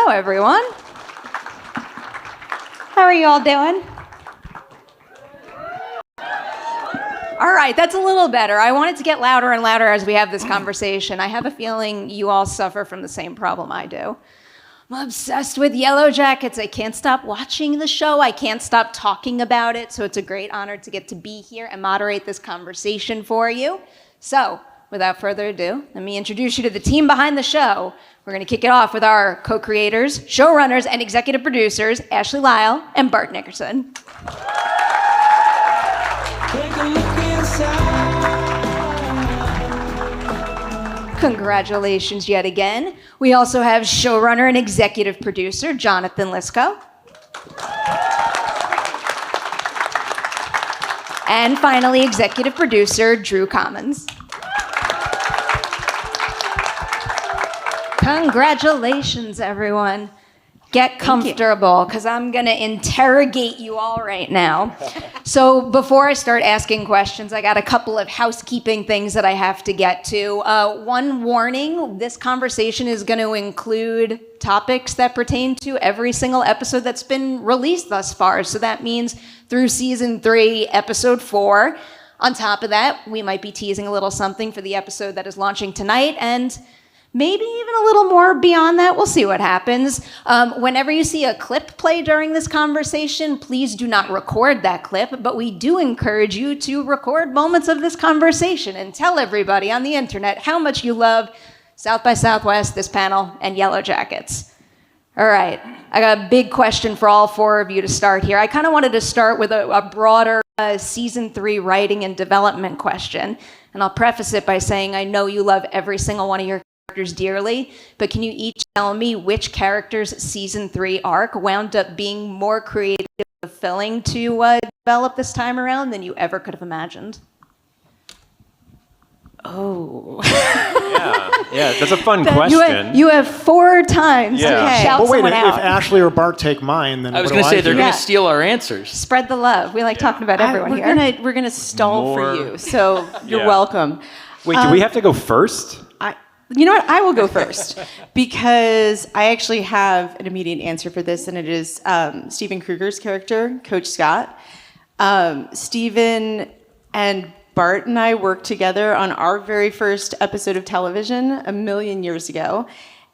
Hello, everyone. How are you all doing? All right, that's a little better. I want it to get louder and louder as we have this conversation. I have a feeling you all suffer from the same problem I do. I'm obsessed with Yellowjackets. I can't stop watching the show. I can't stop talking about it. So it's a great honor to get to be here and moderate this conversation for you. So without further ado, let me introduce you to the team behind the show. We're going to kick it off with our co-creators, showrunners, and executive producers, Ashley Lyle and Bart Nickerson. Congratulations yet again. We also have showrunner and executive producer, Jonathan Lisco. And finally, executive producer, Drew Comins. Congratulations, everyone. Get comfortable, because I'm going to interrogate you all right now. So before I start asking questions, I got a couple of housekeeping things that I have to get to. One warning, this conversation is going to include topics that pertain to every single episode that's been released thus far. So that means through season 3, episode 4. On top of that, we might be teasing a little something for the episode that is launching tonight, and maybe even a little more beyond that. We'll see what happens. Whenever you see a clip play during this conversation, please do not record that clip, but we do encourage you to record moments of this conversation and tell everybody on the internet how much you love South by Southwest, this panel, and Yellowjackets. All right, I got a big question for all 4 of you to start here. I kind of wanted to start with a broader season 3 writing and development question, and I'll preface it by saying I know you love every single one of your characters dearly, but can you each tell me which character's season 3 arc wound up being more creative and fulfilling to develop this time around than you ever could have imagined? Oh. yeah, that's a fun question. You have 4 times to shout someone out. If Ashley or Bart take mine, then I was going to say they're going to steal our answers. Spread the love. We like talking about everyone here. We're gonna stall for you, so you're welcome. Wait, do we have to go first? You know what? I will go first because I actually have an immediate answer for this, and it is Steven Kruger's character, Coach Scott. Steven and Bart and I worked together on our very first episode of television 1,000,000 years ago.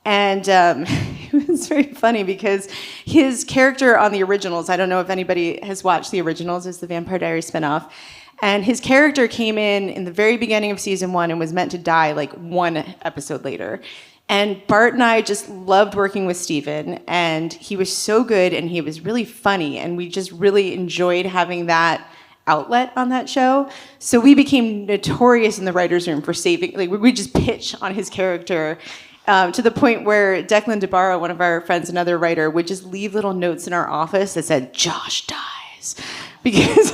And it was very funny because his character on the originals, I don't know if anybody has watched the originals, it's the Vampire Diaries spinoff. And his character came in the very beginning of season 1 and was meant to die like 1 episode later. And Bart and I just loved working with Steven, and he was so good and he was really funny, and we just really enjoyed having that outlet on that show. So we became notorious in the writer's room for saving, like we just pitch on his character to the point where Declan DeBarra, one of our friends, another writer, would just leave little notes in our office that said, "Josh dies," because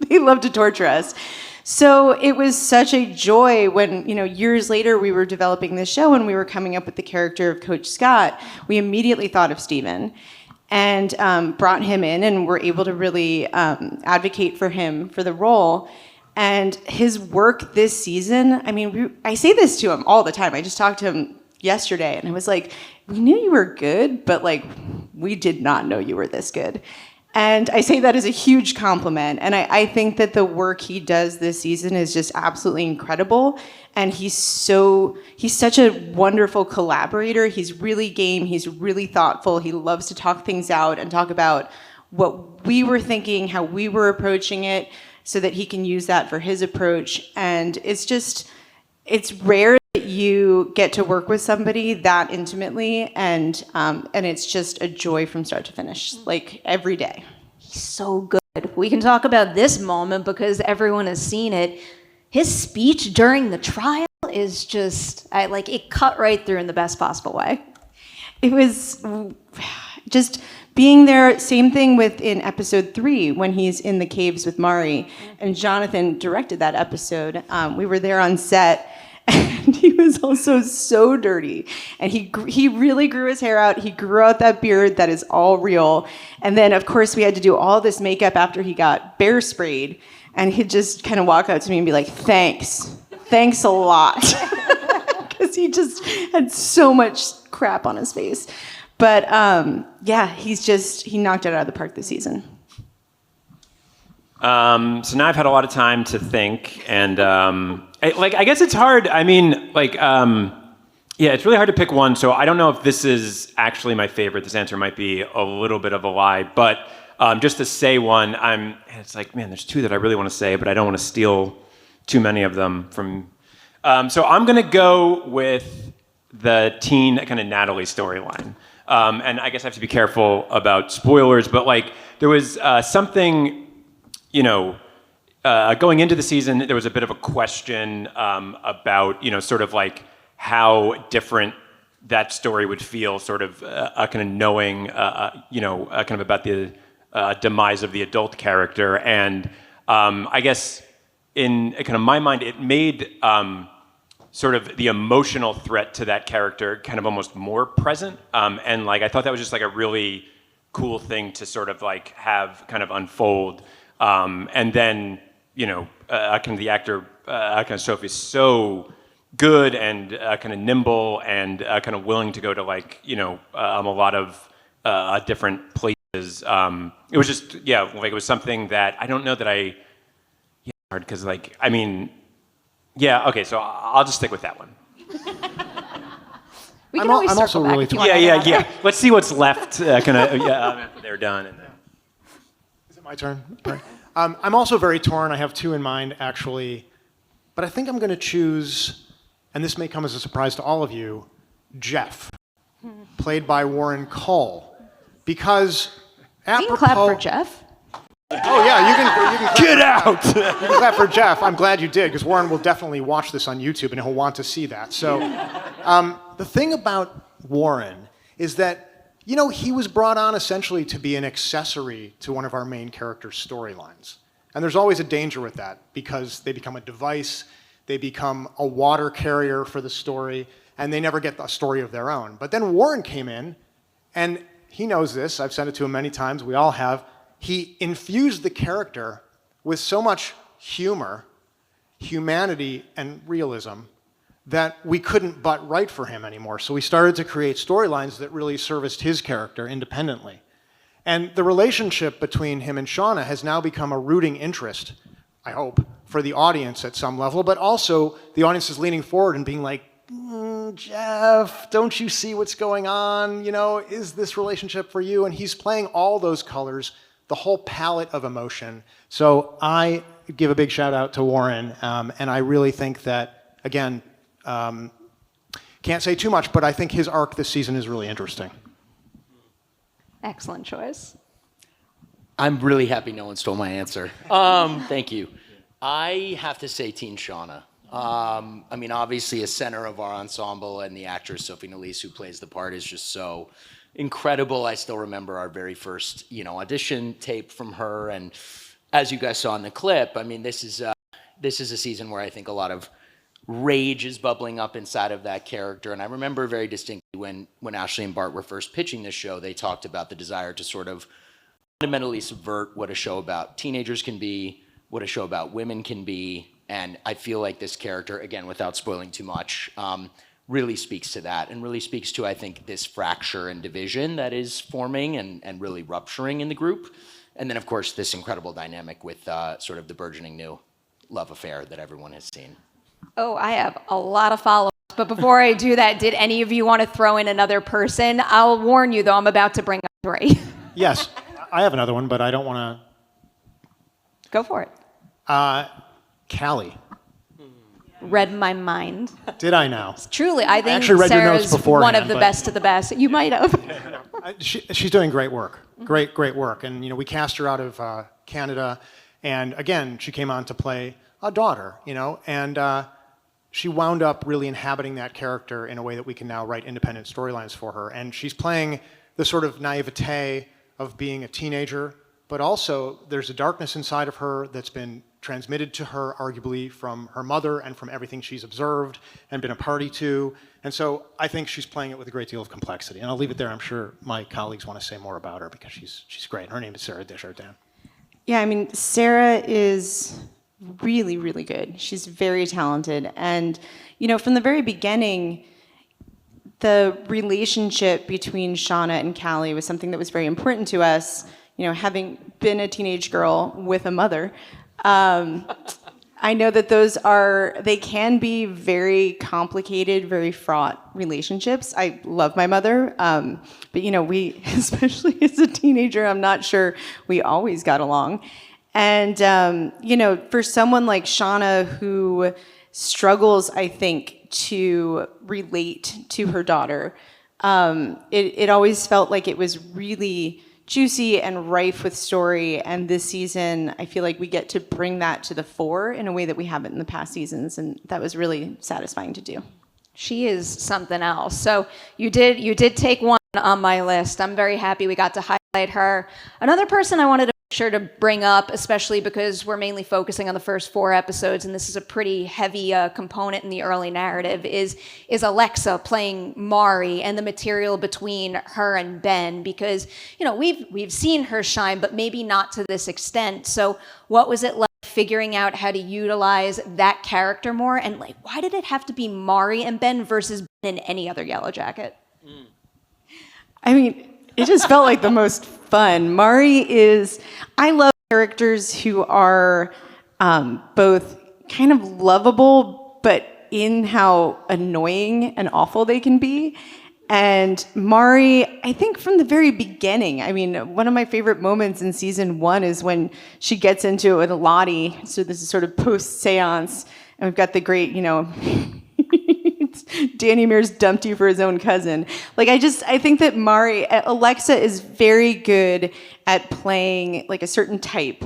they love to torture us. So it was such a joy when, years later we were developing this show and we were coming up with the character of Coach Scott. We immediately thought of Steven and brought him in and were able to really advocate for him for the role. And his work this season, I say this to him all the time. I just talked to him yesterday and I was like, we knew you were good, but we did not know you were this good. And I say that as a huge compliment. And I think that the work he does this season is just absolutely incredible. And he's such a wonderful collaborator. He's really game. He's really thoughtful. He loves to talk things out and talk about what we were thinking, how we were approaching it, so that he can use that for his approach. And it's rare that you get to work with somebody that intimately, and it's just a joy from start to finish, like every day. He's so good. We can talk about this moment because everyone has seen it. His speech during the trial is just, it cut right through in the best possible way. It was just being there. Same thing in episode 3 when he's in the caves with Mari, and Jonathan directed that episode. We were there on set. And he was also so dirty. And he really grew his hair out. He grew out that beard that is all real. And then, of course, we had to do all this makeup after he got bear sprayed. And he'd just kind of walk up to me and be like, thanks a lot. Because he just had so much crap on his face. But yeah, he knocked it out of the park this season. So now I've had a lot of time to think, and I guess it's hard. I mean, yeah, it's really hard to pick one. So I don't know if this is actually my favorite. This answer might be a little bit of a lie, but just to say one, it's like, man, there's two that I really want to say, but I don't want to steal too many of them from. So I'm gonna go with the teen kind of Natalie storyline, and I guess I have to be careful about spoilers, but like there was something. Going into the season, there was a bit of a question about, sort of like how different that story would feel, sort of kind of knowing, kind of about the demise of the adult character. And I guess in kind of my mind, it made sort of the emotional threat to that character kind of almost more present. And like I thought that was just like a really cool thing to sort of like have kind of unfold. And then, kind of the actor, kind of Sophie is so good and kind of nimble and kind of willing to go to like, a lot of different places. It was just, it was something that I don't know that hard because like, I mean, okay, so I'll just stick with that one. We can always circle back if you want. Yeah. Let's see what's left after they're done. And then. Is it my turn? Right. I'm also very torn. I have two in mind, actually. But I think I'm going to choose, and this may come as a surprise to all of you, Jeff, played by Warren Cole. Because apropos... You can clap for Jeff. Oh, yeah, you can clap. Get out! You can clap for Jeff. I'm glad you did, because Warren will definitely watch this on YouTube, and he'll want to see that. So the thing about Warren is that he was brought on essentially to be an accessory to one of our main characters' storylines. And there's always a danger with that because they become a device, they become a water carrier for the story, and they never get a story of their own. But then Warren came in, and he knows this, I've said it to him many times, we all have, he infused the character with so much humor, humanity, and realism that we couldn't but write for him anymore. So we started to create storylines that really serviced his character independently. And the relationship between him and Shauna has now become a rooting interest, I hope, for the audience at some level, but also the audience is leaning forward and being like, Jeff, don't you see what's going on? Is this relationship for you? And he's playing all those colors, the whole palette of emotion. So I give a big shout out to Warren, and I really think that, again, can't say too much, but I think his arc this season is really interesting. Excellent choice. I'm really happy no one stole my answer. Thank you. I have to say Teen Shauna. I mean, obviously a center of our ensemble, and the actress Sophie Nélisse, who plays the part, is just so incredible. I still remember our very first, audition tape from her, and as you guys saw in the clip, I mean, this is a season where I think a lot of rage is bubbling up inside of that character. And I remember very distinctly when Ashley and Bart were first pitching this show, they talked about the desire to sort of fundamentally subvert what a show about teenagers can be, what a show about women can be. And I feel like this character, again, without spoiling too much, really speaks to that, and really speaks to, I think, this fracture and division that is forming and really rupturing in the group. And then, of course, this incredible dynamic with sort of the burgeoning new love affair that everyone has seen. Oh, I have a lot of follow-ups, but before I do that, did any of you want to throw in another person? I'll warn you, though, I'm about to bring up 3. Yes, I have another one, but I don't want to... Go for it. Callie. Read my mind. Did I now? Truly, I think actually read your notes Sarah's beforehand, one of the best of the best. You might have. She's doing great work. Great work. And, we cast her out of Canada. And, again, she came on to play a daughter, and she wound up really inhabiting that character in a way that we can now write independent storylines for her. And she's playing the sort of naivete of being a teenager, but also there's a darkness inside of her that's been transmitted to her arguably from her mother and from everything she's observed and been a party to. And so I think she's playing it with a great deal of complexity. And I'll leave it there. I'm sure my colleagues want to say more about her because she's great. Her name is Sarah Desjardins. Yeah, I mean, Sarah is really, really good. She's very talented. And, from the very beginning, the relationship between Shauna and Callie was something that was very important to us. You know, having been a teenage girl with a mother, I know that they can be very complicated, very fraught relationships. I love my mother, but you know, we, especially as a teenager, I'm not sure we always got along. And you know, for someone like Shauna who struggles, I think, to relate to her daughter, it always felt like it was really juicy and rife with story, and this season I feel like we get to bring that to the fore in a way that we haven't in the past seasons, and that was really satisfying to do. She is something else. So you did take one on my list. I'm very happy we got to highlight her. Another person I wanted to make sure to bring up, especially because we're mainly focusing on the first 4 episodes, and this is a pretty heavy component in the early narrative, is Alexa playing Mari and the material between her and Ben, because you know we've seen her shine, but maybe not to this extent. So what was it like figuring out how to utilize that character more, and like why did it have to be Mari and Ben versus Ben in any other Yellowjacket? I mean, it just felt like the most fun. I love characters who are both kind of lovable, but in how annoying and awful they can be. And Mari, I think from the very beginning, I mean, one of my favorite moments in season 1 is when she gets into it with Lottie. So this is sort of post-seance, and we've got the great, you know, Danny Mears dumped you for his own cousin. Like, I think that Alexa is very good at playing like a certain type.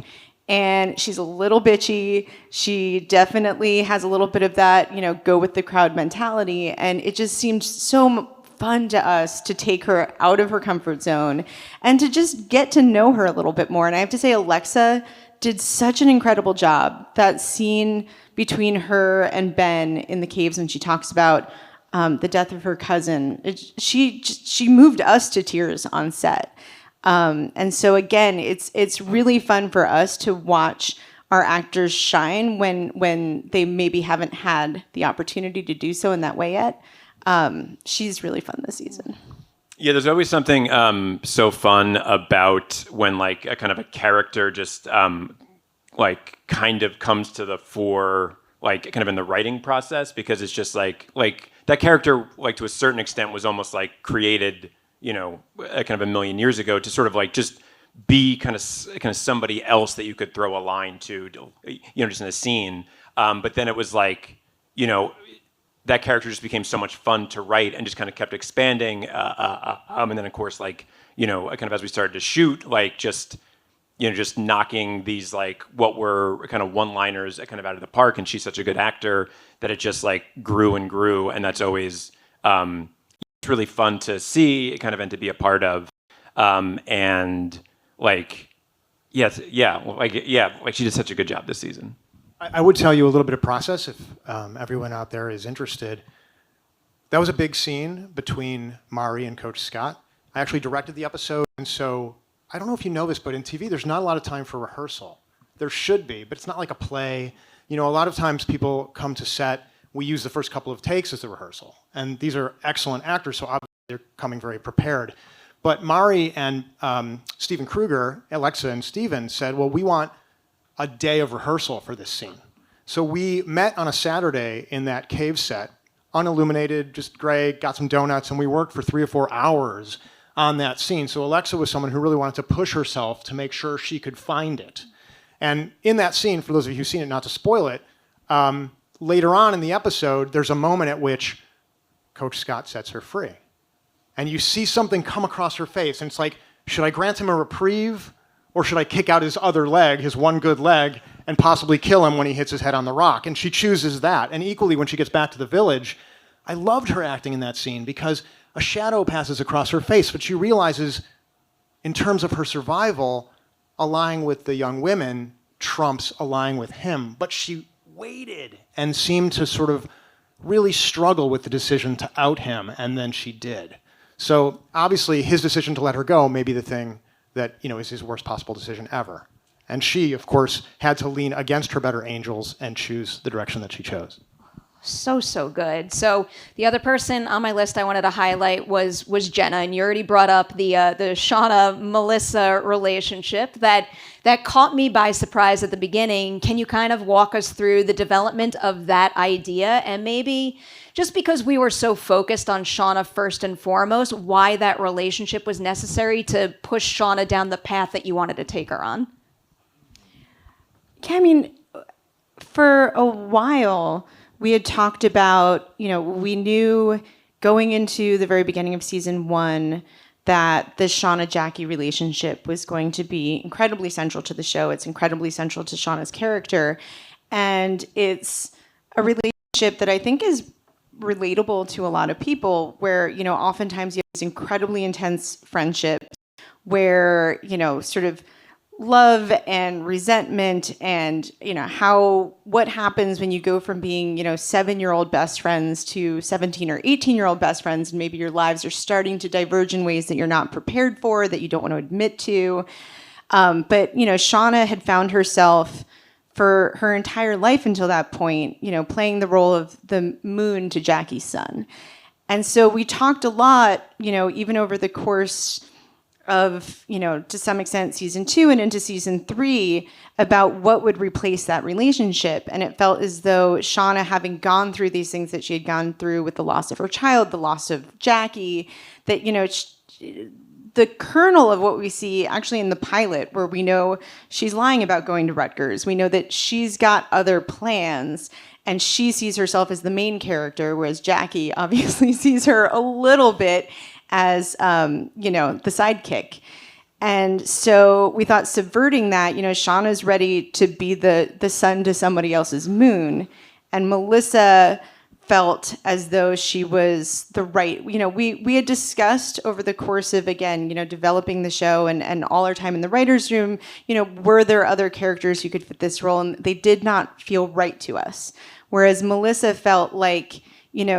And she's a little bitchy. She definitely has a little bit of that, you know, go with the crowd mentality. And it just seemed so fun to us to take her out of her comfort zone and to just get to know her a little bit more. And I have to say, Alexa did such an incredible job. That scene between her and Ben in the caves when she talks about the death of her cousin, she moved us to tears on set. And so again, it's really fun for us to watch our actors shine when they maybe haven't had the opportunity to do so in that way yet. She's really fun this season. Yeah, there's always something so fun about when like a kind of a character just like kind of comes to the fore, like kind of in the writing process, because it's just like that character, like to a certain extent, was almost like created, you know, kind of a million years ago to sort of like just be kind of somebody else that you could throw a line to, you know, just in a scene. But then it was like, you know, that character just became so much fun to write and just kind of kept expanding. And then of course, like, you know, kind of as we started to shoot, like just, you know, just knocking these like what were kind of one-liners kind of out of the park. And she's such a good actor that it just like grew and grew. And that's always, it's really fun to see kind of and to be a part of. And like, like she did such a good job this season. I would tell you a little bit of process if everyone out there is interested. That was a big scene between Mari and Coach Scott. I actually directed the episode, and so I don't know if you know this, but in TV, there's not a lot of time for rehearsal. There should be, but it's not like a play. You know, a lot of times people come to set, we use the first couple of takes as the rehearsal. And these are excellent actors, so obviously they're coming very prepared. But Mari and Steven Kruger, Alexa and Steven, said, well, we want a day of rehearsal for this scene. So we met on a Saturday in that cave set, unilluminated, just gray, got some donuts, and we worked for 3 or 4 hours on that scene. So Alexa was someone who really wanted to push herself to make sure she could find it. And in that scene, for those of you who've seen it, not to spoil it, later on in the episode, there's a moment at which Coach Scott sets her free. And you see something come across her face, and it's like, should I grant him a reprieve? Or should I kick out his other leg, his one good leg, and possibly kill him when he hits his head on the rock? And she chooses that. And equally, when she gets back to the village, I loved her acting in that scene because a shadow passes across her face, but she realizes, in terms of her survival, allying with the young women trumps allying with him. But she waited and seemed to sort of really struggle with the decision to out him, and then she did. So obviously, his decision to let her go may be the thing that, you know, is his worst possible decision ever. And she, of course, had to lean against her better angels and choose the direction that she chose. So good. So the other person on my list I wanted to highlight was Jenna, and you already brought up the Shauna Melissa relationship that caught me by surprise at the beginning. Can you kind of walk us through the development of that idea, and maybe just because we were so focused on Shauna first and foremost, why that relationship was necessary to push Shauna down the path that you wanted to take her on? Yeah, I mean, for a while, we had talked about, we knew going into the very beginning of season 1 that the Shauna-Jackie relationship was going to be incredibly central to the show. It's incredibly central to Shauna's character. And it's a relationship that I think is relatable to a lot of people where, oftentimes you have these incredibly intense friendships where, sort of love and resentment and what happens when you go from being 7-year-old best friends to 17 or 18-year-old best friends, and maybe your lives are starting to diverge in ways that you're not prepared for, that you don't want to admit to. But Shauna had found herself for her entire life until that point playing the role of the moon to Jackie's sun. And so we talked a lot even over the course of, to some extent, season 2 and into season 3 about what would replace that relationship. And it felt as though Shauna, having gone through these things that she had gone through with the loss of her child, the loss of Jackie, that, the kernel of what we see actually in the pilot, where we know she's lying about going to Rutgers. We know that she's got other plans and she sees herself as the main character, whereas Jackie obviously sees her a little bit as, the sidekick. And so we thought subverting that, Shauna's ready to be the sun to somebody else's moon. And Melissa felt as though she was the right, we had discussed over the course of, again, developing the show and all our time in the writer's room, were there other characters who could fit this role? And they did not feel right to us. Whereas Melissa felt like,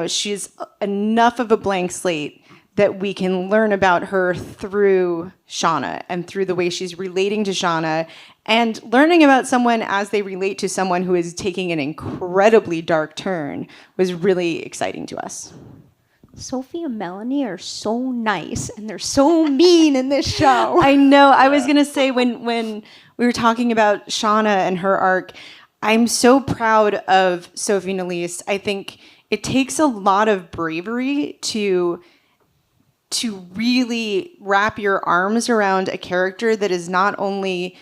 she's enough of a blank slate that we can learn about her through Shauna and through the way she's relating to Shauna, and learning about someone as they relate to someone who is taking an incredibly dark turn was really exciting to us. Sophie and Melanie are so nice and they're so mean in this show. I know. I was going to say when we were talking about Shauna and her arc, I'm so proud of Sophie Nélisse. I think it takes a lot of bravery to really wrap your arms around a character that is not only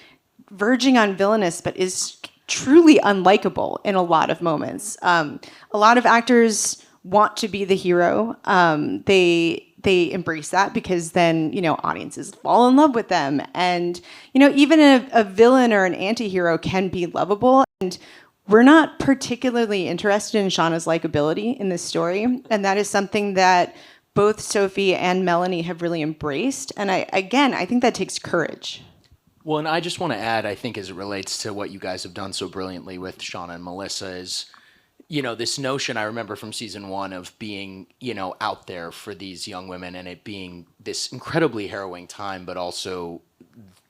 verging on villainous, but is truly unlikable in a lot of moments. A lot of actors want to be the hero. They embrace that because then, audiences fall in love with them. And, even a villain or an anti-hero can be lovable. And we're not particularly interested in Shauna's likability in this story. And that is something that both Sophie and Melanie have really embraced. And I think that takes courage. Well, and I just want to add, I think as it relates to what you guys have done so brilliantly with Shauna and Melissa is, this notion I remember from season 1 of being, out there for these young women and it being this incredibly harrowing time, but also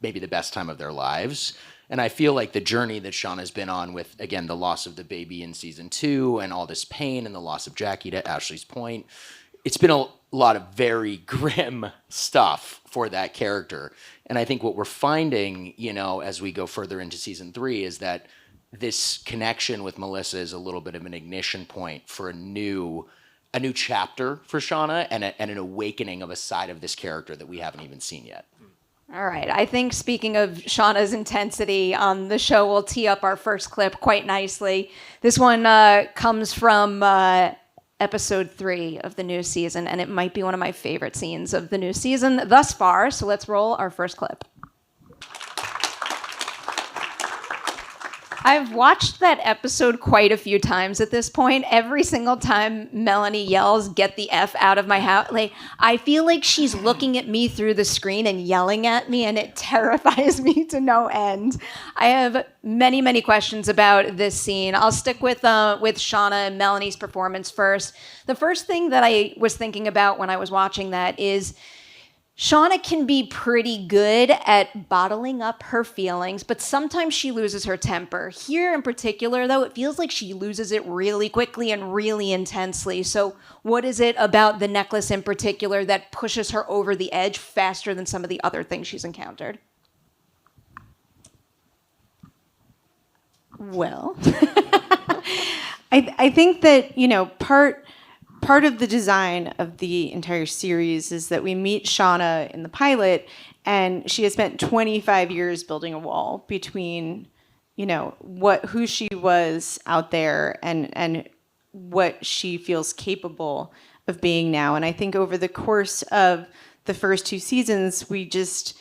maybe the best time of their lives. And I feel like the journey that Shauna's been on with, again, the loss of the baby in season 2 and all this pain and the loss of Jackie, to Ashley's point, it's been a lot of very grim stuff for that character. And I think what we're finding, as we go further into season 3 is that this connection with Melissa is a little bit of an ignition point for a new chapter for Shauna and an awakening of a side of this character that we haven't even seen yet. All right. I think speaking of Shauna's intensity on the show, we'll tee up our first clip quite nicely. This one comes from episode 3 of the new season, and it might be one of my favorite scenes of the new season thus far. So let's roll our first clip. I've watched that episode quite a few times at this point. Every single time Melanie yells, "Get the F out of my house," I feel like she's looking at me through the screen and yelling at me, and it terrifies me to no end. I have many, many questions about this scene. I'll stick with Shauna and Melanie's performance first. The first thing that I was thinking about when I was watching that is Shauna can be pretty good at bottling up her feelings, but sometimes she loses her temper. Here in particular, though, it feels like she loses it really quickly and really intensely. So what is it about the necklace in particular that pushes her over the edge faster than some of the other things she's encountered? Well, I think that, part of the design of the entire series is that we meet Shauna in the pilot, and she has spent 25 years building a wall between, who she was out there and what she feels capable of being now. And I think over the course of the first 2 seasons, we just,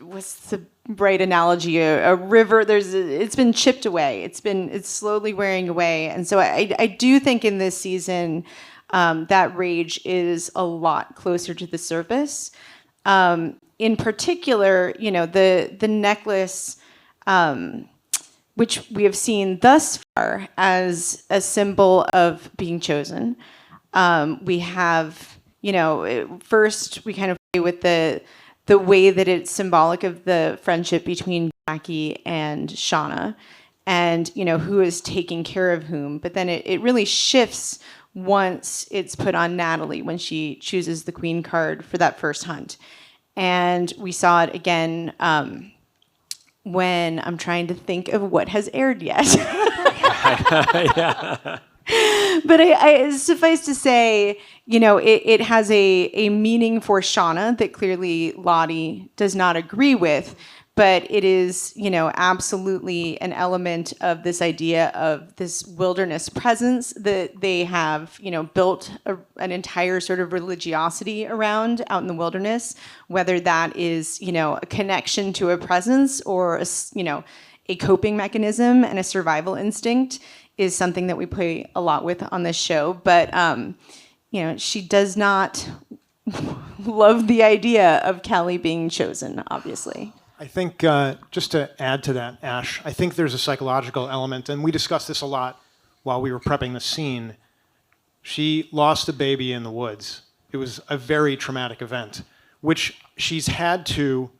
what's the right analogy? A river. It's been chipped away. It's slowly wearing away. And so I do think in this season that rage is a lot closer to the surface. In particular, the necklace, which we have seen thus far as a symbol of being chosen. We have, first we kind of play with the way that it's symbolic of the friendship between Jackie and Shauna, and who is taking care of whom. But then it really shifts once it's put on Natalie when she chooses the Queen card for that first hunt. And we saw it again when I'm trying to think of what has aired yet. Yeah. But I suffice to say, it has a meaning for Shauna that clearly Lottie does not agree with, but it is, absolutely an element of this idea of this wilderness presence that they have, built an entire sort of religiosity around out in the wilderness, whether that is, a connection to a presence or, a coping mechanism and a survival instinct is something that we play a lot with on this show. But, she does not love the idea of Kelly being chosen, obviously. I think, just to add to that, Ash, I think there's a psychological element, and we discussed this a lot while we were prepping the scene. She lost a baby in the woods. It was a very traumatic event, which she's had to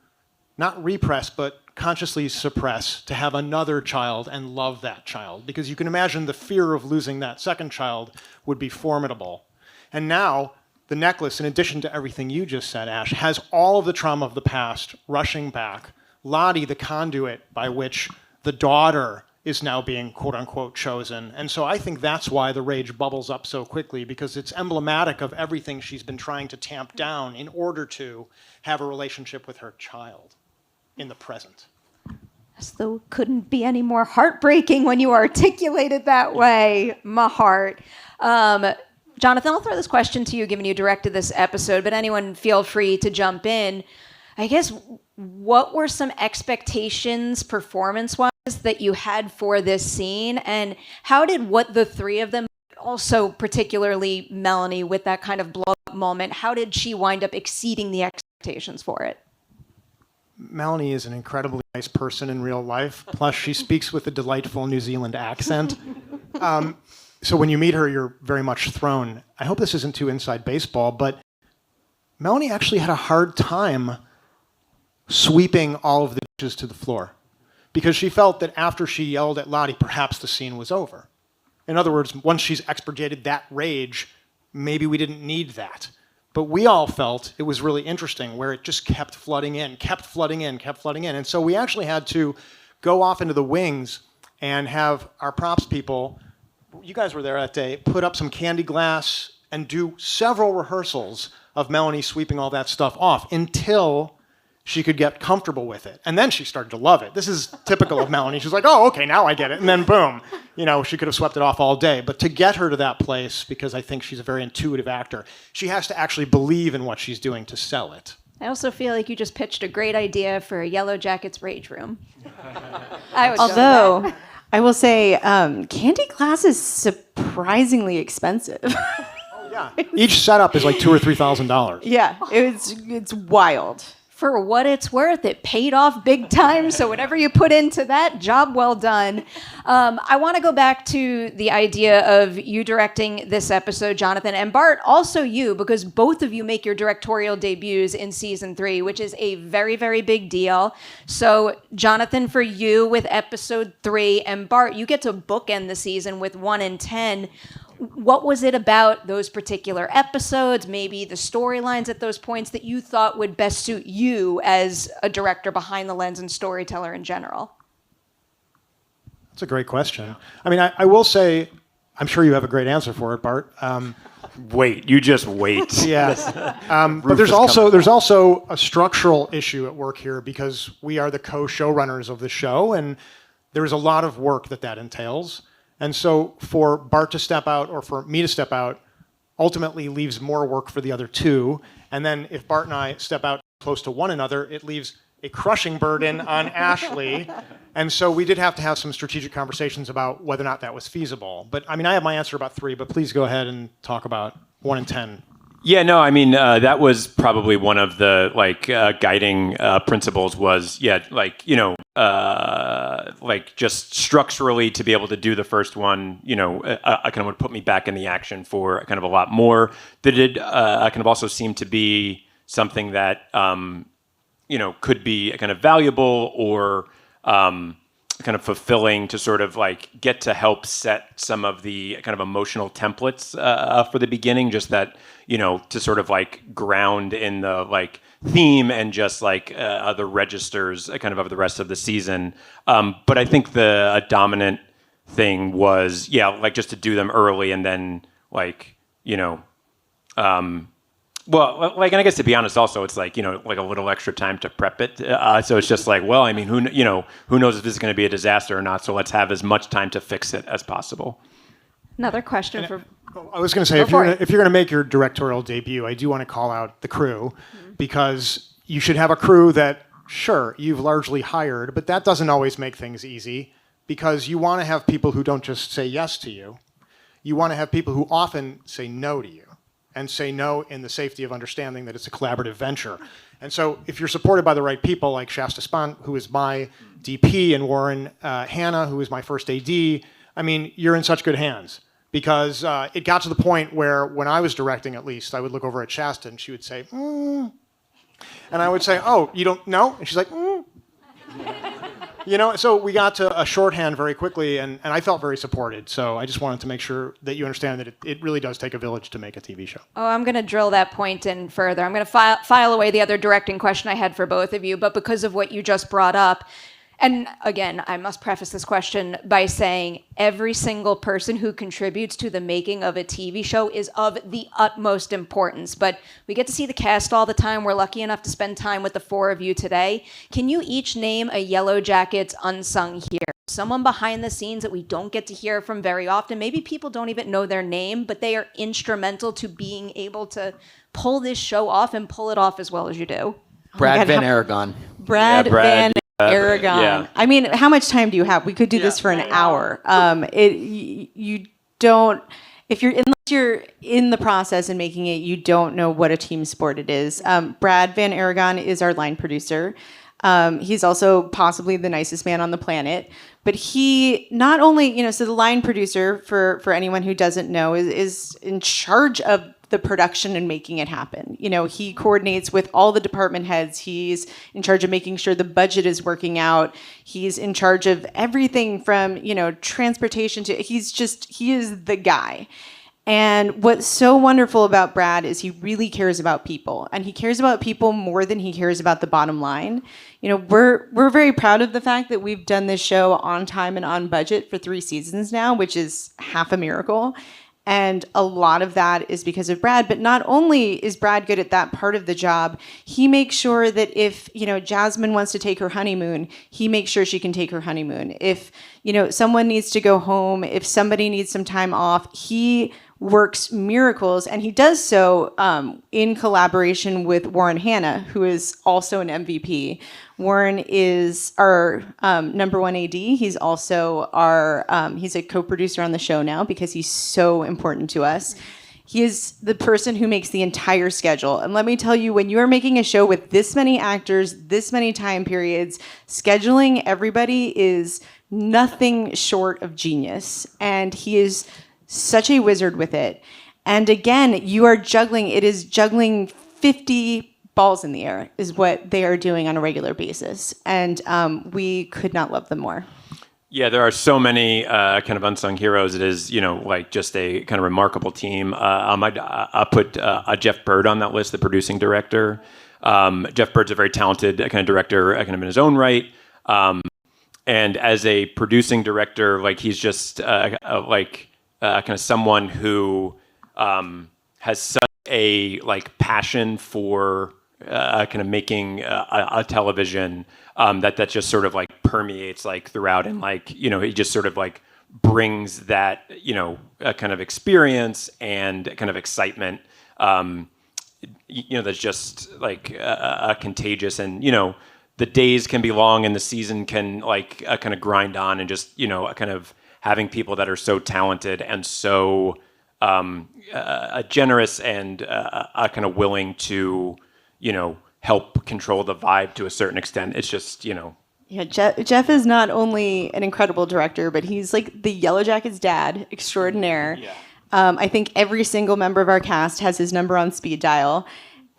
not repress, but consciously suppress to have another child and love that child. Because you can imagine the fear of losing that second child would be formidable. And now, the necklace, in addition to everything you just said, Ash, has all of the trauma of the past rushing back. Lottie, the conduit by which the daughter is now being quote-unquote chosen. And so I think that's why the rage bubbles up so quickly, because it's emblematic of everything she's been trying to tamp down in order to have a relationship with her child in the present. As though it couldn't be any more heartbreaking when you articulate it that way. My heart. Jonathan, I'll throw this question to you, given you directed this episode, but anyone feel free to jump in. I guess, what were some expectations performance-wise that you had for this scene, and how did what the three of them, also particularly Melanie with that kind of blow-up moment, how did she wind up exceeding the expectations for it? Melanie is an incredibly nice person in real life, plus she speaks with a delightful New Zealand accent. So when you meet her, you're very much thrown. I hope this isn't too inside baseball, but Melanie actually had a hard time sweeping all of the dishes to the floor because she felt that after she yelled at Lottie, perhaps the scene was over. In other words, once she's expurgated that rage, maybe we didn't need that. But we all felt it was really interesting where it just kept flooding in, kept flooding in, kept flooding in. And so we actually had to go off into the wings and have our props people, you guys were there that day, put up some candy glass and do several rehearsals of Melanie sweeping all that stuff off until she could get comfortable with it. And then she started to love it. This is typical of Melanie. She's like, oh, okay, now I get it. And then boom, she could have swept it off all day. But to get her to that place, because I think she's a very intuitive actor, she has to actually believe in what she's doing to sell it. I also feel like you just pitched a great idea for a Yellowjackets rage room. Although, I will say, candy glass is surprisingly expensive. Yeah, each setup is like $2,000 or $3,000. Yeah, it's wild. for what it's worth, it paid off big time. So whatever you put into that, job well done. I want to go back to the idea of you directing this episode, Jonathan, and Bart, also you, because both of you make your directorial debuts in season 3, which is a very, very big deal. So Jonathan, for you with episode 3, and Bart, you get to bookend the season with 1 and 10. What was it about those particular episodes, maybe the storylines at those points, that you thought would best suit you as a director behind the lens and storyteller in general? That's a great question. I mean, I will say, I'm sure you have a great answer for it, Bart. Wait, you just wait. Yeah. But there's also a structural issue at work here because we are the co-showrunners of the show, and there's a lot of work that entails. And so for Bart to step out or for me to step out ultimately leaves more work for the other two. And then if Bart and I step out close to one another, it leaves a crushing burden on Ashley. And so we did have to have some strategic conversations about whether or not that was feasible. But I mean, I have my answer about 3, but please go ahead and talk about 1 and 10. Yeah, no, I mean, that was probably one of the guiding principles was, just structurally to be able to do the first one, kind of would put me back in the action for kind of a lot more. That did kind of also seem to be something that, could be kind of valuable or kind of fulfilling to sort of get to help set some of the kind of emotional templates for the beginning, just that, to sort of ground in the theme and just the registers kind of the rest of the season. But I think the dominant thing was, just to do them early and then well, and I guess to be honest, also it's a little extra time to prep it. So it's just I mean, who knows if this is going to be a disaster or not? So let's have as much time to fix it as possible. Another question for. I was going to say, if you're going to make your directorial debut, I do want to call out the crew, because you should have a crew that, sure, you've largely hired, but that doesn't always make things easy, because you want to have people who don't just say yes to you. You want to have people who often say no to you, and say no in the safety of understanding that it's a collaborative venture. And so if you're supported by the right people, like Shasta Spahn, who is my DP, and Warren Hanna, who is my first AD, I mean, you're in such good hands. Because it got to the point where, when I was directing at least, I would look over at Shasta and she would say, And I would say, oh, you don't know? And she's like, So we got to a shorthand very quickly, and I felt very supported. So I just wanted to make sure that you understand that it really does take a village to make a TV show. Oh, I'm going to drill that point in further. I'm going to file away the other directing question I had for both of you, but because of what you just brought up, and again, I must preface this question by saying every single person who contributes to the making of a TV show is of the utmost importance. But we get to see the cast all the time. We're lucky enough to spend time with the 4 of you today. Can you each name a Yellowjackets unsung hero? Someone behind the scenes that we don't get to hear from very often. Maybe people don't even know their name, but they are instrumental to being able to pull this show off and pull it off as well as you do. Brad Van Aragon. Brad Van Aragon. Yeah. I mean, how much time do you have? We could do this for an hour. You don't, unless you're in the process and making it, you don't know what a team sport it is. Brad Van Aragon is our line producer. He's also possibly the nicest man on the planet. But he not only, so the line producer, for anyone who doesn't know, is in charge of the production and making it happen. He coordinates with all the department heads. He's in charge of making sure the budget is working out. He's in charge of everything from, transportation to, he is the guy. And what's so wonderful about Brad is he really cares about people, and he cares about people more than he cares about the bottom line. We're very proud of the fact that we've done this show on time and on budget for 3 seasons now, which is half a miracle. And a lot of that is because of Brad. But not only is Brad good at that part of the job, he makes sure that if, Jasmine wants to take her honeymoon, he makes sure she can take her honeymoon. If, someone needs to go home, if somebody needs some time off, he works miracles. And he does so in collaboration with Warren Hanna, who is also an MVP. Warren is our number 1 AD. He's also he's a co-producer on the show now because he's so important to us. He is the person who makes the entire schedule. And let me tell you, when you are making a show with this many actors, this many time periods, scheduling everybody is nothing short of genius. And he is such a wizard with it. And again, you are juggling, it is juggling 50 balls in the air is what they are doing on a regular basis. And we could not love them more. Yeah, there are so many kind of unsung heroes. It is, like just a kind of remarkable team. I put Jeff Bird on that list, the producing director. Jeff Bird's a very talented kind of director, kind of in his own right. And as a producing director, like he's just kind of someone who has such a like passion for kind of making a television that just sort of like permeates like throughout, and like he just sort of like brings that kind of experience and kind of excitement that's just like contagious, and the days can be long and the season can like kind of grind on, and just kind of having people that are so talented and so generous and kind of willing to help control the vibe to a certain extent. It's just Yeah, Jeff is not only an incredible director, but he's like the Yellowjackets dad extraordinaire. Yeah. I think every single member of our cast has his number on speed dial.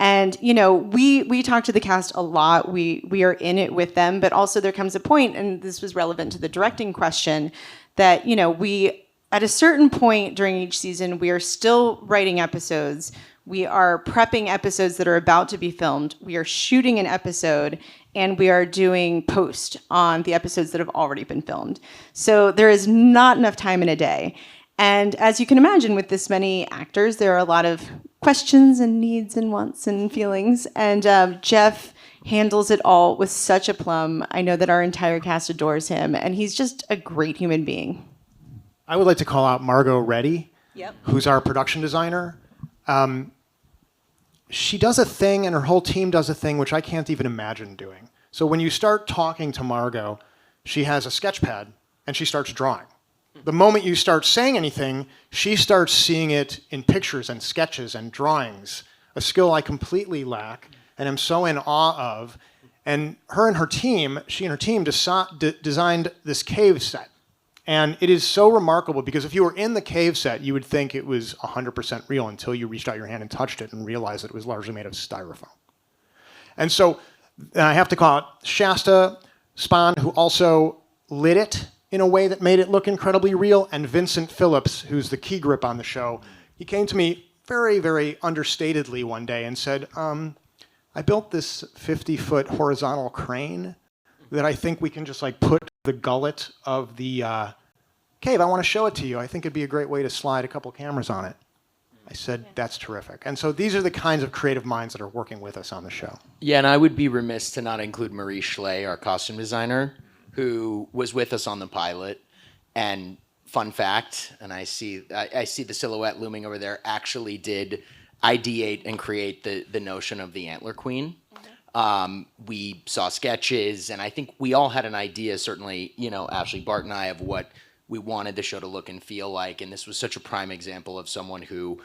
And, we talk to the cast a lot. We are in it with them, but also there comes a point, and this was relevant to the directing question, that, we, at a certain point during each season, we are still writing episodes. We are prepping episodes that are about to be filmed. We are shooting an episode, and we are doing post on the episodes that have already been filmed. So there is not enough time in a day. And as you can imagine, with this many actors, there are a lot of questions and needs and wants and feelings. And Jeff handles it all with such aplomb. I know that our entire cast adores him, and he's just a great human being. I would like to call out Margot Reddy, Yep. who's our production designer. She does a thing, and her whole team does a thing, which I can't even imagine doing. So when you start talking to Margot, she has a sketch pad, and she starts drawing. The moment you start saying anything, she starts seeing it in pictures and sketches and drawings, a skill I completely lack and am so in awe of. And her team designed this cave set. And it is so remarkable because if you were in the cave set, you would think it was 100% real until you reached out your hand and touched it and realized that it was largely made of styrofoam. And so I have to call out Shasta Spahn, who also lit it in a way that made it look incredibly real, and Vincent Phillips, who's the key grip on the show. He came to me very, very understatedly one day and said, I built this 50-foot horizontal crane that I think we can just like put the gullet of the cave. I want to show it to you. I think it'd be a great way to slide a couple cameras on it. I said, that's terrific. And so these are the kinds of creative minds that are working with us on the show. Yeah, and I would be remiss to not include Marie Schley, our costume designer, who was with us on the pilot. And fun fact, and I see the silhouette looming over there, actually did ideate and create the notion of the Antler Queen. We saw sketches, and I think we all had an idea, certainly, Ashley, Bart, and I, of what we wanted the show to look and feel like. And this was such a prime example of someone who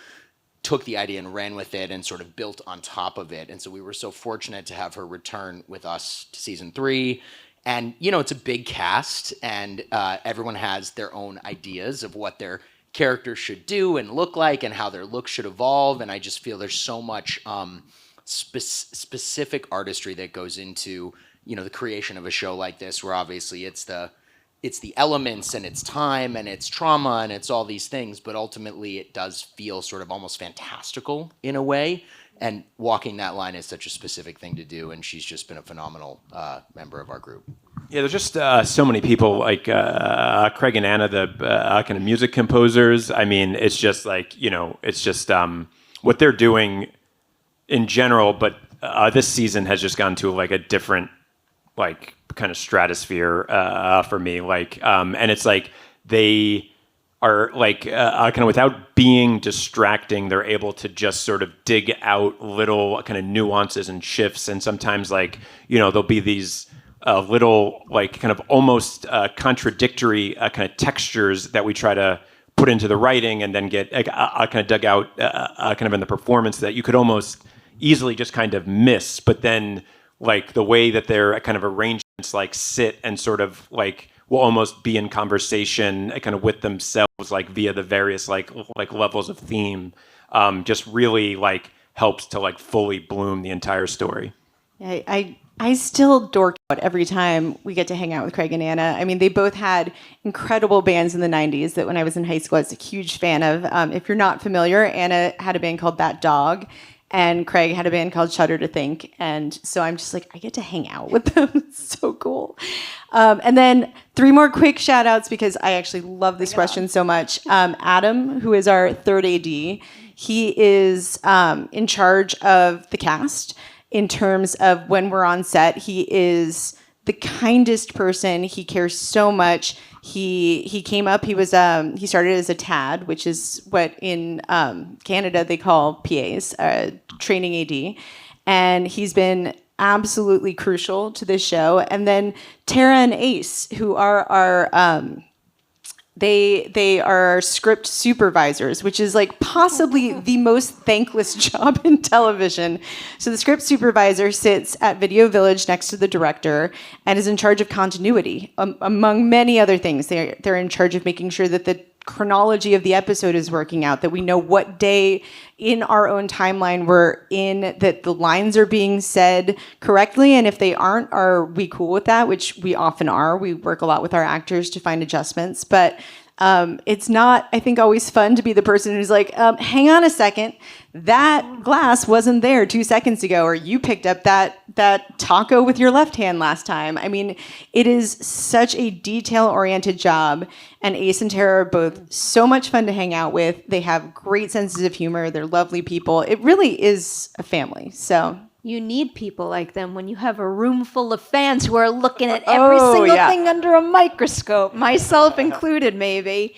took the idea and ran with it and sort of built on top of it. And so we were so fortunate to have her return with us to season 3. And, it's a big cast, and everyone has their own ideas of what their characters should do and look like and how their look should evolve. And I just feel there's so much specific artistry that goes into, the creation of a show like this, where obviously it's the elements and it's time and it's trauma and it's all these things, but ultimately it does feel sort of almost fantastical in a way. And walking that line is such a specific thing to do, and she's just been a phenomenal member of our group. Yeah, there's just so many people like Craig and Anna, the kind of music composers. I mean, it's just like, it's just what they're doing in general, but this season has just gone to like a different like kind of stratosphere for me. Like, and it's like they are like kind of without being distracting, they're able to just sort of dig out little kind of nuances and shifts. And sometimes like, there'll be these little like kind of almost contradictory kind of textures that we try to put into the writing and then get kind of dug out kind of in the performance that you could almost easily just kind of miss. But then like the way that their kind of arrangements like sit and sort of like will almost be in conversation kind of with themselves, like via the various like levels of theme, just really like helps to like fully bloom the entire story. Yeah, I still dork out every time we get to hang out with Craig and Anna. I mean, they both had incredible bands in the 90s that when I was in high school, I was a huge fan of. If you're not familiar, Anna had a band called That Dog, and Craig had a band called Shudder to Think. And so I'm just like, I get to hang out with them. It's so cool. And then 3 more quick shout outs because I actually love this question so much. Adam, who is our third AD, he is in charge of the cast. In terms of when we're on set, he is the kindest person. He cares so much. He came up. He started as a TAD, which is what in Canada they call PAs, training AD, and he's been absolutely crucial to this show. And then Tara and Ace, who are our They are script supervisors, which is like possibly the most thankless job in television. So the script supervisor sits at Video Village next to the director and is in charge of continuity, among many other things. They're in charge of making sure that the chronology of the episode is working out, that we know what day in our own timeline we're in, that the lines are being said correctly, and if they aren't, are we cool with that, which we often are. We work a lot with our actors to find adjustments, but it's not, I think, always fun to be the person who's like, hang on a second, that glass wasn't there 2 seconds ago, or you picked up that taco with your left hand last time. I mean, it is such a detail-oriented job, and Ace and Tara are both so much fun to hang out with. They have great senses of humor. They're lovely people. It really is a family, so... You need people like them when you have a room full of fans who are looking at every single thing under a microscope, myself included, maybe.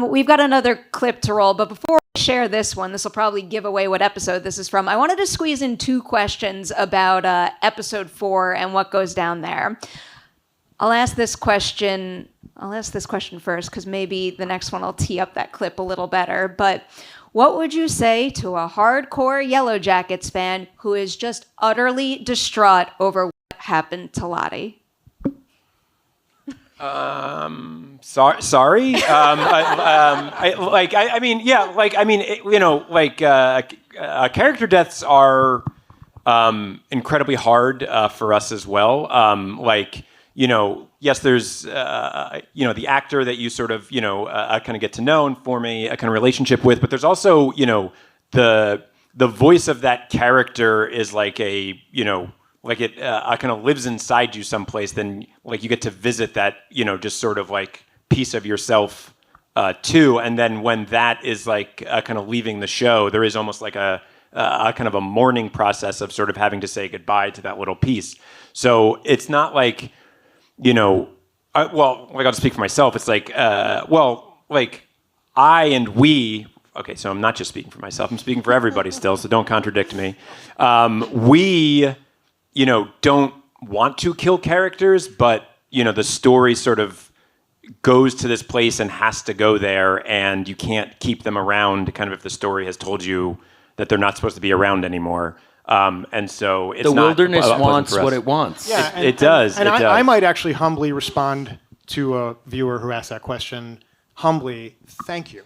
We've got another clip to roll, but before I share this one, this will probably give away what episode this is from. I wanted to squeeze in 2 questions about episode 4 and what goes down there. I'll ask this question first, because maybe the next one will tee up that clip a little better, but... What would you say to a hardcore Yellowjackets fan who is just utterly distraught over what happened to Lottie? Sorry. Character deaths are incredibly hard for us as well. Yes, there's, the actor that you sort of, kind of get to know and form a kind of relationship with, but there's also, the voice of that character is like it kind of lives inside you someplace. Then like you get to visit that, just sort of like piece of yourself too. And then when that is like kind of leaving the show, there is almost like a kind of a mourning process of sort of having to say goodbye to that little piece. So it's not like, I'll just speak for myself. It's like, I and we, okay, so I'm not just speaking for myself, I'm speaking for everybody still, so don't contradict me. We, don't want to kill characters, but, the story sort of goes to this place and has to go there, and you can't keep them around kind of if the story has told you that they're not supposed to be around anymore. And so it's the not wilderness wants what it wants. Yeah, it does. And I might actually humbly respond to a viewer who asked that question. Humbly, thank you.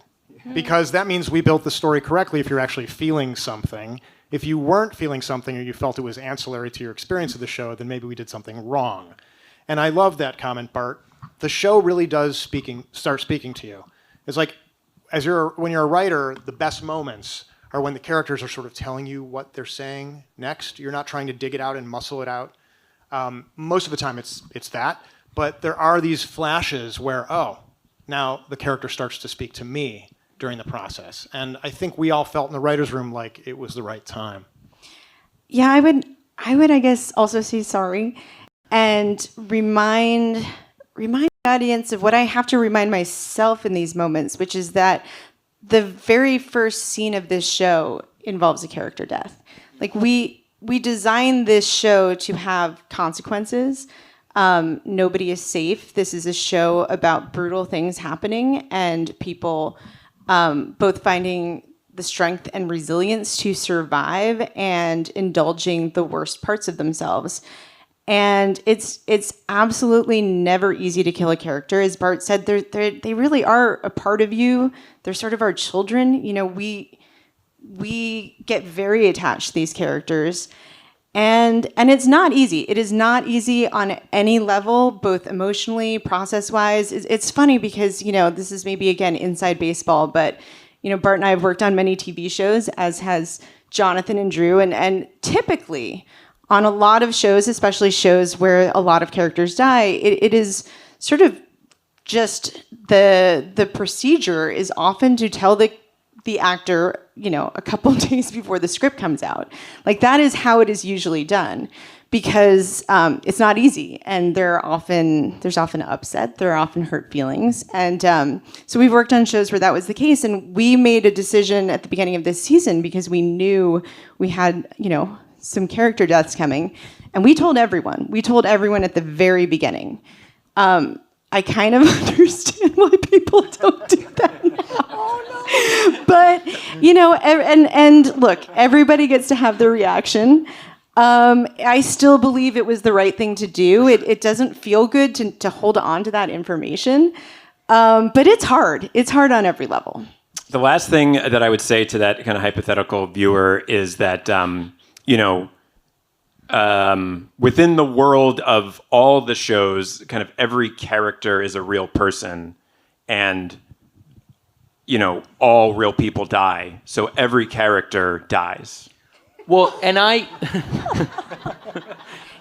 Because that means we built the story correctly if you're actually feeling something. If you weren't feeling something or you felt it was ancillary to your experience of the show, then maybe we did something wrong. And I love that comment, Bart. The show really does start speaking to you. It's like, when you're a writer, the best moments are when the characters are sort of telling you what they're saying next. You're not trying to dig it out and muscle it out. Most of the time it's that, but there are these flashes where, now the character starts to speak to me during the process. And I think we all felt in the writer's room like it was the right time. Yeah, I would, I guess, also say sorry and remind the audience of what I have to remind myself in these moments, which is that the very first scene of this show involves a character death. Like we designed this show to have consequences. Nobody is safe. This is a show about brutal things happening and people both finding the strength and resilience to survive and indulging the worst parts of themselves. And it's absolutely never easy to kill a character. As Bart said, they really are a part of you. They're sort of our children. You know, we get very attached to these characters. And it's not easy. It is not easy on any level, both emotionally, process-wise. It's funny because, you know, this is maybe, again, inside baseball, but, you know, Bart and I have worked on many TV shows, as has Jonathan and Drew, and typically on a lot of shows, especially shows where a lot of characters die, it is sort of just the procedure is often to tell the actor, you know, a couple of days before the script comes out. Like, that is how it is usually done, because it's not easy, and there's often upset, there are often hurt feelings, and so we've worked on shows where that was the case, and we made a decision at the beginning of this season because we knew we had, you know, some character deaths coming, and we told everyone at the very beginning. I kind of understand why people don't do that now. Oh, no. But, you know, and look, everybody gets to have their reaction. I still believe it was the right thing to do. It doesn't feel good to hold on to that information, but it's hard. It's hard on every level. The last thing that I would say to that kind of hypothetical viewer is that, you know, within the world of all the shows, kind of every character is a real person, and, you know, all real people die. So every character dies. Well, and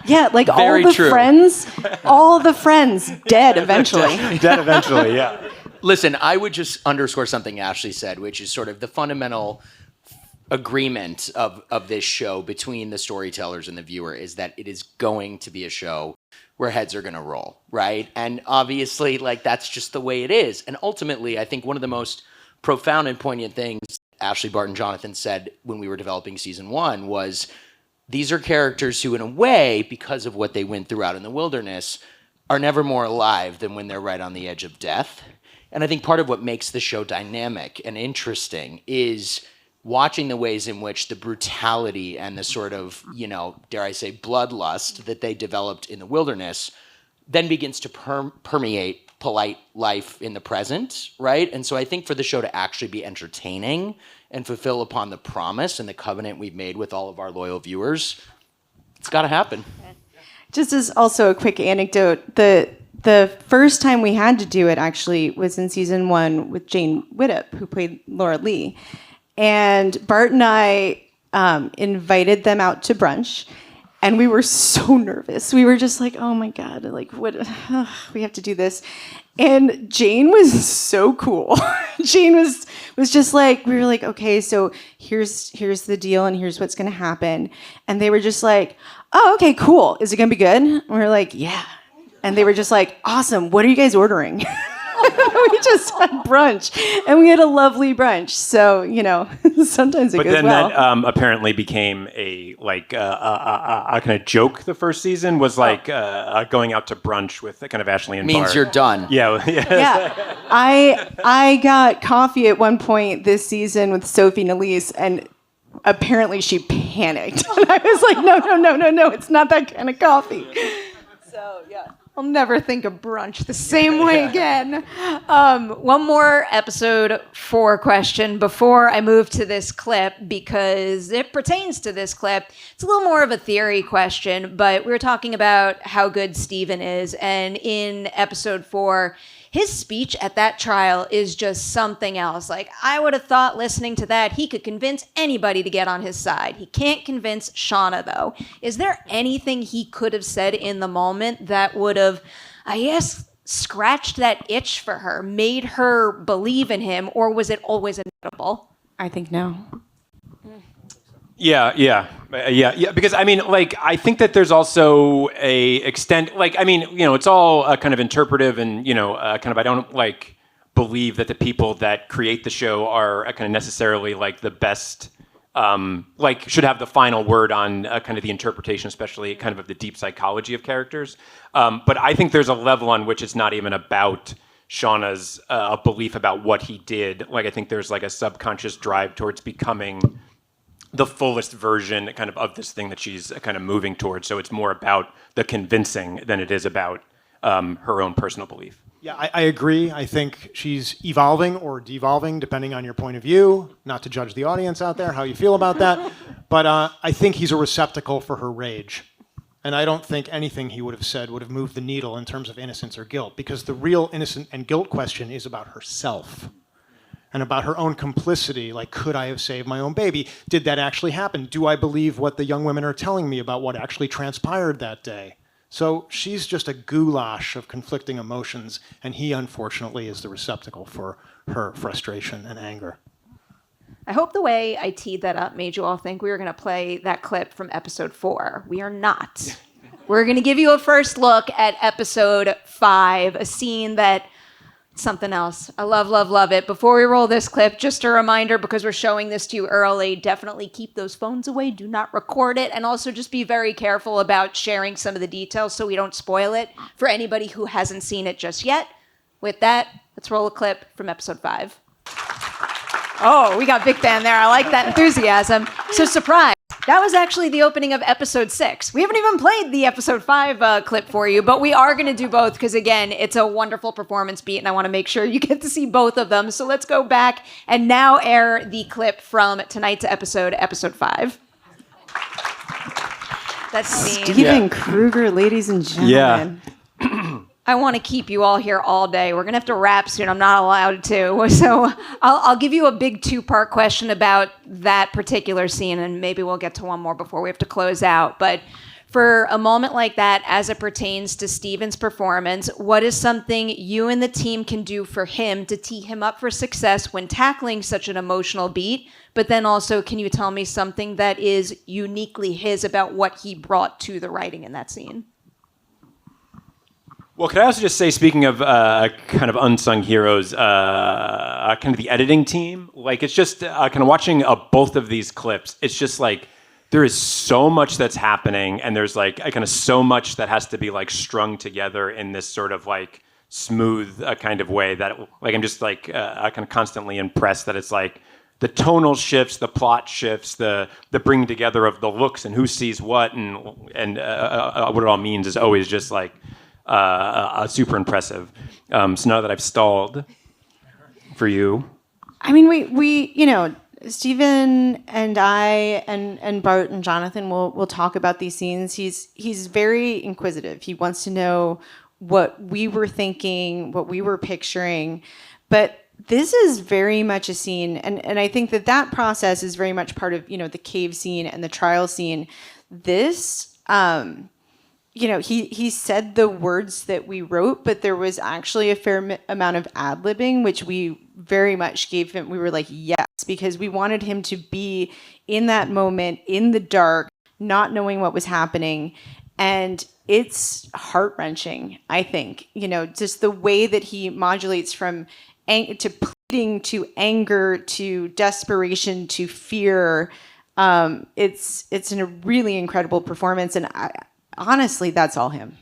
yeah, like Very all the true. friends dead eventually. Dead eventually, yeah. Listen, I would just underscore something Ashley said, which is sort of the fundamental agreement of this show between the storytellers and the viewer is that it is going to be a show where heads are going to roll, right? And obviously, like, that's just the way it is. And ultimately, I think one of the most profound and poignant things Ashley, Bart, and Jonathan said when we were developing season 1 was these are characters who, in a way, because of what they went through out in the wilderness, are never more alive than when they're right on the edge of death. And I think part of what makes the show dynamic and interesting is watching the ways in which the brutality and the sort of, you know, dare I say, bloodlust that they developed in the wilderness then begins to permeate polite life in the present, right? And so I think for the show to actually be entertaining and fulfill upon the promise and the covenant we've made with all of our loyal viewers, it's got to happen. Just as also a quick anecdote, the first time we had to do it actually was in season 1 with Jane Widdop, who played Laura Lee. And Bart and I invited them out to brunch, and we were so nervous. We were just like, oh my God, like, what? We have to do this. And Jane was so cool. Jane was just like, we were like, okay, so here's the deal, and here's what's going to happen. And they were just like, oh, okay, cool. Is it going to be good? And we were like, yeah. And they were just like, awesome. What are you guys ordering? We just had brunch, and we had a lovely brunch. So, you know, sometimes it goes well. But then that apparently became a kind of joke. The first season was like going out to brunch with kind of Ashley and Bart. Means you're done. Yeah. Yeah. I got coffee at one point this season with Sophie Nalise, and apparently she panicked. And I was like, no, it's not that kind of coffee. So, yeah. I'll never think of brunch the same way again. One more episode 4 question before I move to this clip, because it pertains to this clip. It's a little more of a theory question, but we were talking about how good Steven is, and in episode 4, his speech at that trial is just something else. Like, I would have thought listening to that, he could convince anybody to get on his side. He can't convince Shauna, though. Is there anything he could have said in the moment that would have, I guess, scratched that itch for her, made her believe in him, or was it always inevitable? I think no. Yeah. Because I mean, like, I think that there's also a extent, like, I mean, you know, it's all kind of interpretive, and, you know, kind of, I don't believe that the people that create the show are kind of necessarily like the best like should have the final word on kind of the interpretation, especially kind of the deep psychology of characters. But I think there's a level on which it's not even about Shauna's belief about what he did. Like I think there's like a subconscious drive towards becoming the fullest version kind of this thing that she's kind of moving towards. So it's more about the convincing than it is about her own personal belief. Yeah, I agree. I think she's evolving or devolving, depending on your point of view. Not to judge the audience out there, how you feel about that. But I think he's a receptacle for her rage. And I don't think anything he would have said would have moved the needle in terms of innocence or guilt, because the real innocent and guilt question is about herself and about her own complicity. Like, could I have saved my own baby? Did that actually happen? Do I believe what the young women are telling me about what actually transpired that day? So she's just a goulash of conflicting emotions, and he, unfortunately, is the receptacle for her frustration and anger. I hope the way I teed that up made you all think we were going to play that clip from episode 4. We are not. We're going to give you a first look at episode 5, a scene that something else. I love, love, love it. Before we roll this clip, just a reminder, because we're showing this to you early, definitely keep those phones away. Do not record it. And also just be very careful about sharing some of the details so we don't spoil it for anybody who hasn't seen it just yet. With that, let's roll a clip from episode 5. Oh, we got Big Fan there. I like that enthusiasm. So surprise. That was actually the opening of episode 6. We haven't even played the episode 5 clip for you, but we are going to do both because, again, it's a wonderful performance beat, and I want to make sure you get to see both of them. So let's go back and now air the clip from tonight's episode 5. That's Steven Kruger, ladies and gentlemen. Yeah. I want to keep you all here all day. We're going to have to wrap soon. I'm not allowed to. So I'll give you a big 2-part question about that particular scene, and maybe we'll get to one more before we have to close out. But for a moment like that, as it pertains to Steven's performance, what is something you and the team can do for him to tee him up for success when tackling such an emotional beat? But then also, can you tell me something that is uniquely his about what he brought to the writing in that scene? Well, could I also just say, speaking of kind of unsung heroes, kind of the editing team, like it's just kind of watching both of these clips, it's just like there is so much that's happening, and there's like kind of so much that has to be like strung together in this sort of like smooth kind of way that like I'm just like kind of constantly impressed that it's like the tonal shifts, the plot shifts, the bringing together of the looks and who sees what and what it all means is always just like super impressive. So now that I've stalled for you. I mean, we you know, Stephen and I and Bart and Jonathan will talk about these scenes. He's very inquisitive. He wants to know what we were thinking, what we were picturing. But this is very much a scene, and I think that process is very much part of, you know, the cave scene and the trial scene. This you know, he said the words that we wrote, but there was actually a fair amount of ad-libbing, which we very much gave him. We were like, yes, because we wanted him to be in that moment, in the dark, not knowing what was happening. And it's heart-wrenching, I think. You know, just the way that he modulates from to pleading, to anger, to desperation, to fear. It's a really incredible performance, and honestly, that's all him.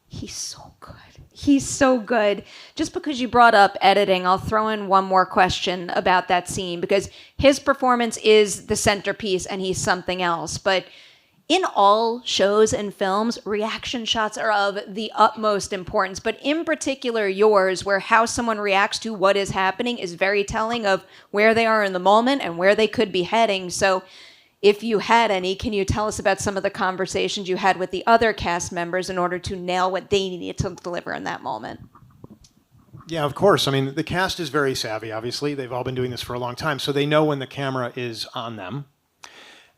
He's so good. He's so good. Just because you brought up editing, I'll throw in one more question about that scene, because his performance is the centerpiece and he's something else. But in all shows and films, reaction shots are of the utmost importance. But in particular, yours, where how someone reacts to what is happening is very telling of where they are in the moment and where they could be heading. So if you had any, can you tell us about some of the conversations you had with the other cast members in order to nail what they needed to deliver in that moment? Yeah, of course. I mean, the cast is very savvy, obviously. They've all been doing this for a long time, so they know when the camera is on them.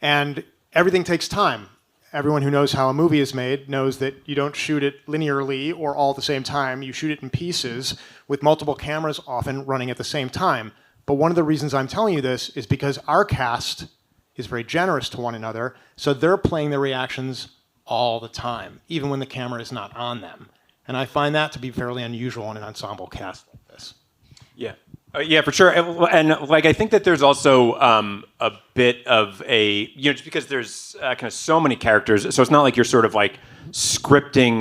And everything takes time. Everyone who knows how a movie is made knows that you don't shoot it linearly or all at the same time. You shoot it in pieces with multiple cameras often running at the same time. But one of the reasons I'm telling you this is because our cast is very generous to one another, so they're playing their reactions all the time, even when the camera is not on them. And I find that to be fairly unusual in an ensemble cast like this. Yeah. Yeah, for sure. And like, I think that there's also a bit of a, just because there's kind of so many characters, so it's not like you're sort of like scripting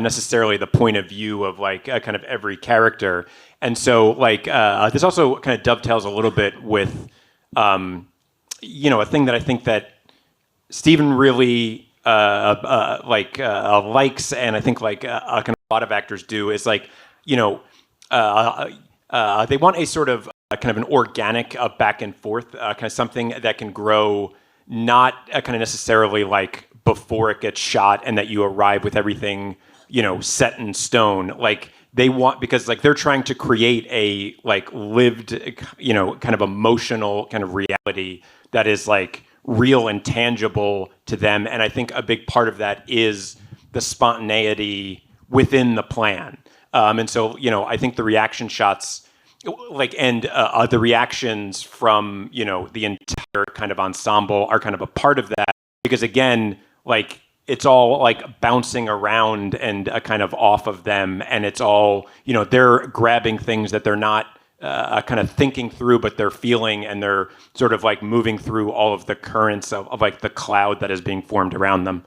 necessarily the point of view of like kind of every character. And so like, this also kind of dovetails a little bit with, a thing that I think that Stephen really likes, and I think like kind of a lot of actors do, is like, they want a sort of kind of an organic back and forth, kind of something that can grow, not kind of necessarily like before it gets shot and that you arrive with everything, set in stone. Like they want, because like they're trying to create a like lived, kind of emotional kind of reality that is like real and tangible to them. And I think a big part of that is the spontaneity within the plan. And so, I think the reaction shots, like, and the reactions from, the entire kind of ensemble are kind of a part of that, because again, like, it's all like bouncing around and kind of off of them, and it's all, they're grabbing things that they're not kind of thinking through, but they're feeling, and they're sort of like moving through all of the currents of like the cloud that is being formed around them.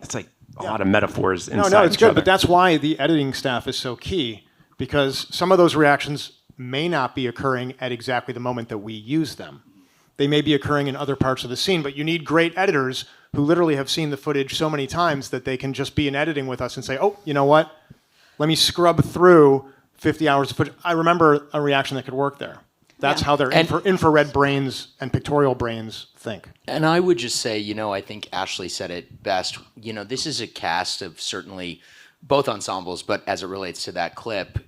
It's like a lot of metaphors inside No, it's each good, other. but that's why the editing staff is so key, because some of those reactions may not be occurring at exactly the moment that we use them. They may be occurring in other parts of the scene, but you need great editors who literally have seen the footage so many times that they can just be in editing with us and say, oh, you know what? Let me scrub through 50 hours of footage. I remember a reaction that could work there. That's how their infrared brains and pictorial brains think. And I would just say, I think Ashley said it best. This is a cast of certainly both ensembles, but as it relates to that clip,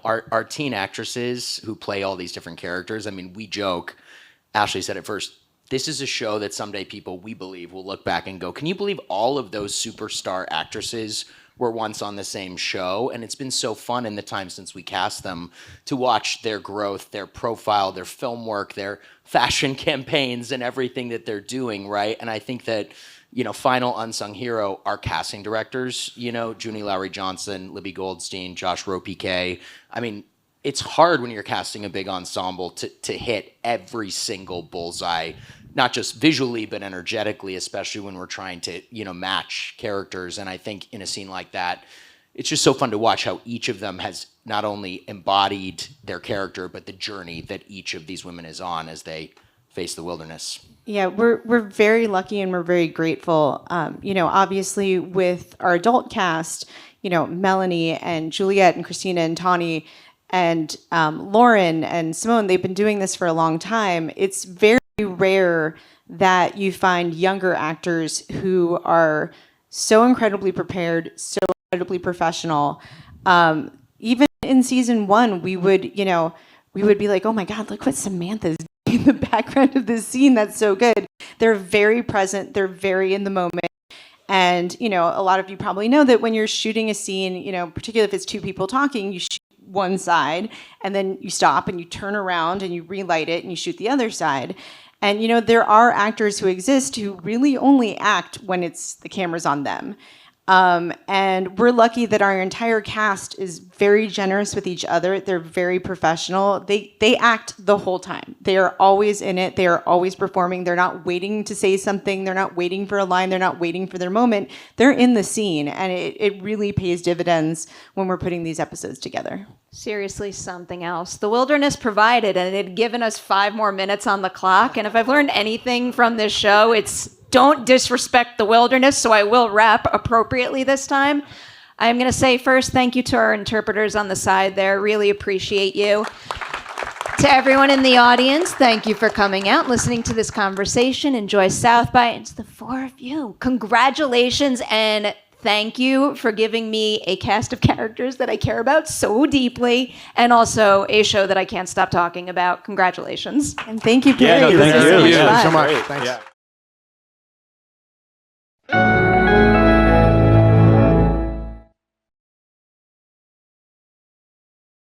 our teen actresses who play all these different characters, I mean, we joke, Ashley said it first, this is a show that someday people, we believe, will look back and go, can you believe all of those superstar actresses were once on the same show? And it's been so fun in the time since we cast them to watch their growth, their profile, their film work, their fashion campaigns, and everything that they're doing, right? And I think that, final unsung hero, our casting directors, Junie Lowry Johnson, Libby Goldstein, Josh Roe-PK. I mean, it's hard when you're casting a big ensemble to hit every single bullseye, not just visually, but energetically, especially when we're trying to, match characters. And I think in a scene like that, it's just so fun to watch how each of them has not only embodied their character, but the journey that each of these women is on as they face the wilderness. Yeah, we're very lucky and we're very grateful. Obviously with our adult cast, Melanie and Juliet and Christina and Tawny and Lauren and Simone, they've been doing this for a long time. It's very rare that you find younger actors who are so incredibly prepared, so incredibly professional. Even in season 1, we would be like, oh my God, look what Samantha's doing in the background of this scene. That's so good. They're very present. They're very in the moment. And, a lot of you probably know that when you're shooting a scene, particularly if it's two people talking, you shoot one side and then you stop and you turn around and you relight it and you shoot the other side. And, there are actors who exist who really only act when it's the camera's on them. And we're lucky that our entire cast is very generous with each other. They're very professional. They act the whole time. They are always in it. They are always performing. They're not waiting to say something. They're not waiting for a line. They're not waiting for their moment. They're in the scene. And it really pays dividends when we're putting these episodes together. Seriously, something else. The wilderness provided, and it had given us 5 more minutes on the clock. And if I've learned anything from this show, it's don't disrespect the wilderness, so I will rap appropriately this time. I'm going to say first, thank you to our interpreters on the side there. Really appreciate you. To everyone in the audience, thank you for coming out, listening to this conversation. Enjoy South by. And to the 4 of you, congratulations and thank you for giving me a cast of characters that I care about so deeply, and also a show that I can't stop talking about. Congratulations. And thank you, Yeah, Perry. no, thank you. Thank you so Yeah, much. great. Thanks. Yeah.